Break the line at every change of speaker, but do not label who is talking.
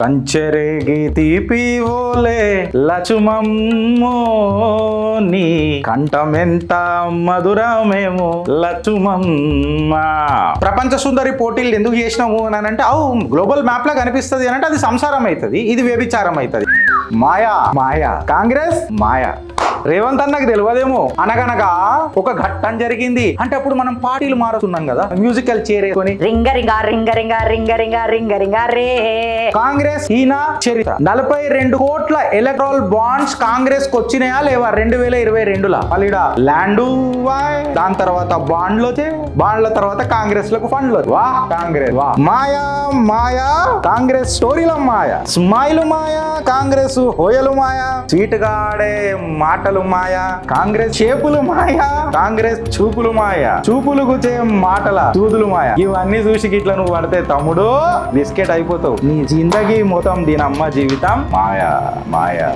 కంచెరేగి తీపి ఓలే లచుమమ్మో నీ కంఠమెంత మధురమేమో లచుమమ్మ. ప్రపంచ సుందరి పోటీలు ఎందుకు చేసినాము అని అంటే గ్లోబల్ మ్యాప్ లా కనిపిస్తుంది అని అంటే అది సంసారం అవుతుంది, ఇది వ్యభిచారం అవుతుంది. మాయా మాయా కాంగ్రెస్ మాయా. రేవంత్ అన్నకు తెలియదేమో అనగనగా ఒక ఘట్టం జరిగింది అంటే అప్పుడు మనం పార్టీలు మారుతున్నాం కదా, మ్యూజికల్ చైర్ వేసుకొని
రింగ రింగ రింగ రింగ రింగ రింగ రింగ రింగ రే.
కాంగ్రెస్ ఈయన చరిత్ర 42 కోట్ల ఎలక్ట్రల్ బాండ్స్ కాంగ్రెస్ కు వచ్చినాయా లేవా 2022లా? మళ్ళీ ల్యాండ్ దాని తర్వాత బాండ్లు వచ్చే, బాండ్ల తర్వాత కాంగ్రెస్ లకు ఫండ్లు. వా కాంగ్రెస్ వా. మాయా మాయా కాంగ్రెస్ స్టోరీల మాయా, స్మైల్ మాయా కాంగ్రెస్ హోయలు మాయా, చీటుగాడే మాటలు మాయా కాంగ్రెస్, చేపులు మాయా కాంగ్రెస్, చూపులు మాయా చూపులు గుచ్చే మాటల తూదులు మాయా. ఇవన్నీ చూసి గిట్ల నువ్వు పడితే తమ్ముడు బిస్కెట్ అయిపోతావు. నీ జిందగీ మొత్తం దీనమ్మ జీవితం మాయా మాయా.